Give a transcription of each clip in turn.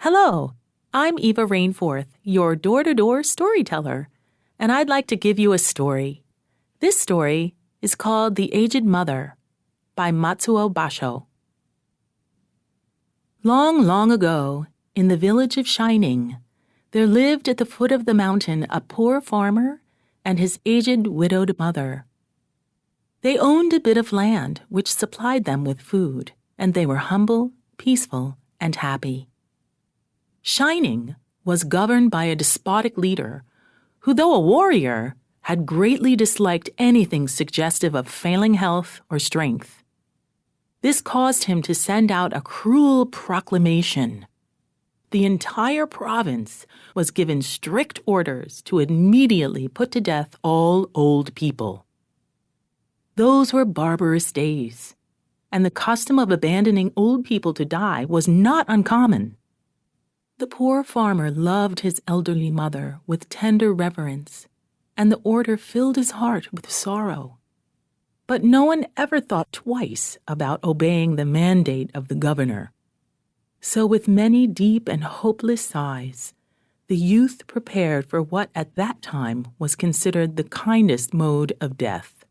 Hello, I'm Eva Rainforth, your door-to-door storyteller, and I'd like to give you a story. This story is called The Aged Mother by Matsuo Basho. Long, long ago, in the village of Shining, there lived at the foot of the mountain a poor farmer and his aged widowed mother. They owned a bit of land which supplied them with food, and they were humble, peaceful, and happy. Shining was governed by a despotic leader who, though a warrior, had greatly disliked anything suggestive of failing health or strength. This caused him to send out a cruel proclamation. The entire province was given strict orders to immediately put to death all old people. Those were barbarous days, and the custom of abandoning old people to die was not uncommon. The poor farmer loved his elderly mother with tender reverence, and the order filled his heart with sorrow. But no one ever thought twice about obeying the mandate of the governor. So with many deep and hopeless sighs, the youth prepared for what at that time was considered the kindest mode of death.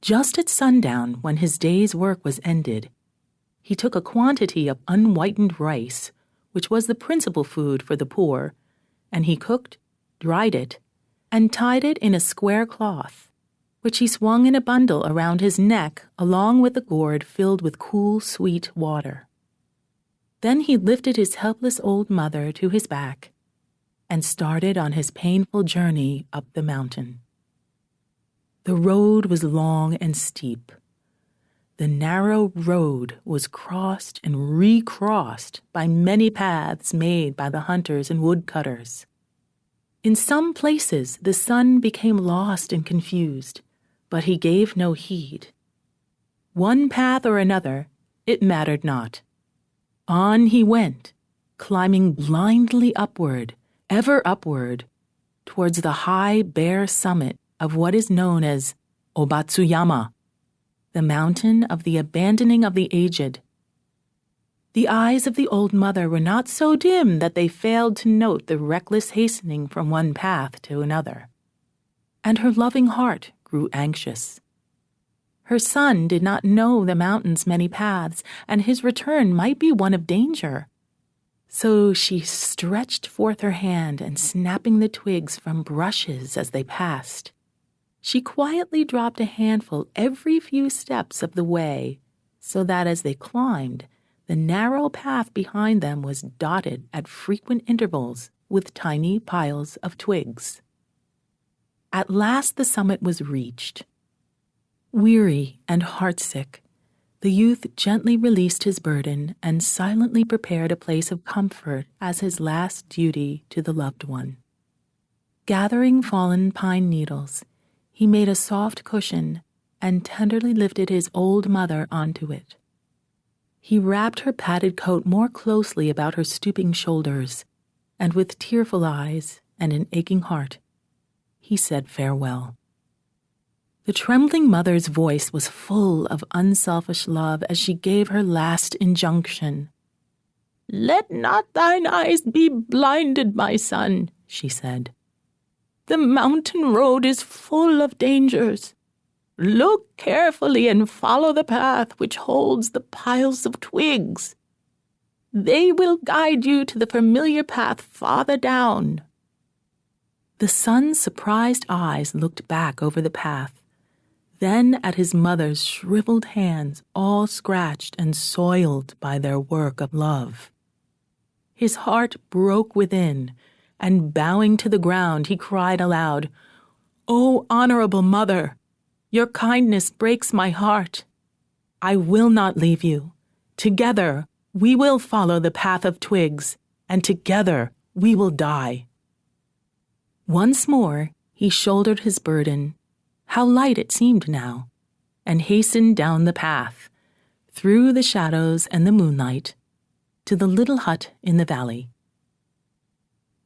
Just at sundown, when his day's work was ended, he took a quantity of unwhitened rice, which was the principal food for the poor, and he cooked, dried it, and tied it in a square cloth, which he swung in a bundle around his neck along with a gourd filled with cool, sweet water. Then he lifted his helpless old mother to his back and started on his painful journey up the mountain. The road was long and steep. The narrow road was crossed and recrossed by many paths made by the hunters and woodcutters. In some places the sun became lost and confused, but he gave no heed. One path or another, it mattered not. On he went, climbing blindly upward, ever upward, towards the high, bare summit of what is known as Obatsuyama, the mountain of the abandoning of the aged. The eyes of the old mother were not so dim that they failed to note the reckless hastening from one path to another, and her loving heart grew anxious. Her son did not know the mountain's many paths, and his return might be one of danger. So she stretched forth her hand, and snapping the twigs from brushes as they passed, she quietly dropped a handful every few steps of the way, so that as they climbed, the narrow path behind them was dotted at frequent intervals with tiny piles of twigs. At last the summit was reached. Weary and heartsick, the youth gently released his burden and silently prepared a place of comfort as his last duty to the loved one. Gathering fallen pine needles, he made a soft cushion and tenderly lifted his old mother onto it. He wrapped her padded coat more closely about her stooping shoulders, and with tearful eyes and an aching heart, he said farewell. The trembling mother's voice was full of unselfish love as she gave her last injunction. "Let not thine eyes be blinded, my son," she said. "The mountain road is full of dangers. Look carefully and follow the path which holds the piles of twigs. They will guide you to the familiar path farther down." The son's surprised eyes looked back over the path, then at his mother's shriveled hands all scratched and soiled by their work of love. His heart broke within, and bowing to the ground, he cried aloud, "O honorable mother, your kindness breaks my heart. I will not leave you. Together we will follow the path of twigs, and together we will die." Once more he shouldered his burden, how light it seemed now, and hastened down the path, through the shadows and the moonlight, to the little hut in the valley.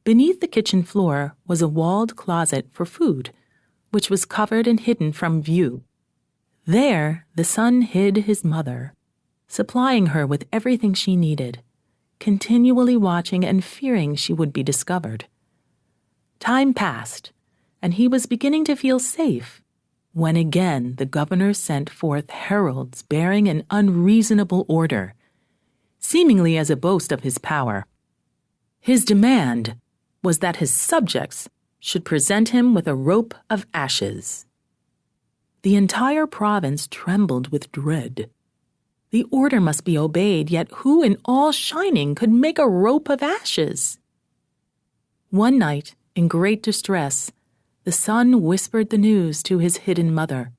Beneath the kitchen floor was a walled closet for food, which was covered and hidden from view. There the son hid his mother, supplying her with everything she needed, continually watching and fearing she would be discovered. Time passed, and he was beginning to feel safe, when again the governor sent forth heralds bearing an unreasonable order, seemingly as a boast of his power. His demand was that his subjects should present him with a rope of ashes. The entire province trembled with dread. The order must be obeyed, yet who in all Shining could make a rope of ashes? One night, in great distress, the son whispered the news to his hidden mother.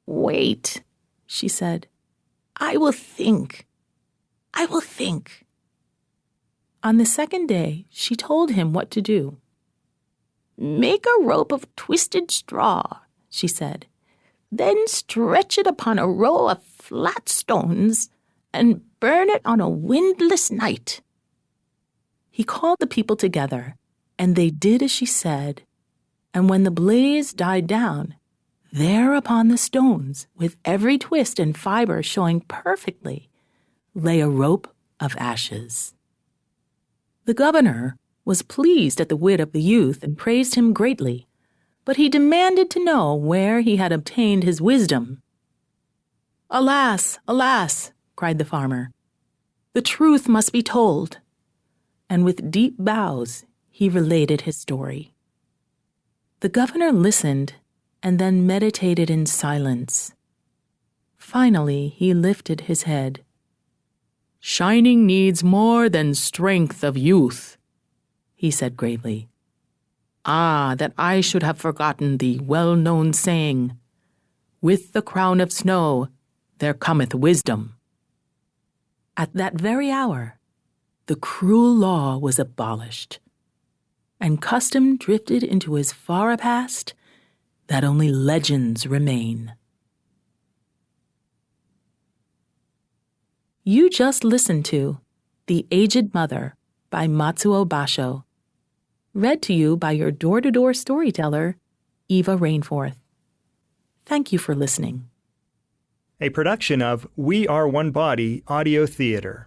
"Wait," she said. "I will think. I will think." On the second day, she told him what to do. "Make a rope of twisted straw," she said. "Then stretch it upon a row of flat stones and burn it on a windless night." He called the people together, and they did as she said. And when the blaze died down, there upon the stones, with every twist and fiber showing perfectly, lay a rope of ashes. The governor was pleased at the wit of the youth and praised him greatly, but he demanded to know where he had obtained his wisdom. "Alas, alas," cried the farmer, "the truth must be told." And with deep bows he related his story. The governor listened and then meditated in silence. Finally, he lifted his head. "Shining needs more than strength of youth," he said gravely. "Ah, that I should have forgotten the well-known saying, 'With the crown of snow there cometh wisdom.'" At that very hour, the cruel law was abolished, and custom drifted into as far a past that only legends remain. You just listened to The Aged Mother by Matsuo Basho, read to you by your door-to-door storyteller, Eva Rainforth. Thank you for listening. A production of We Are One Body Audio Theater.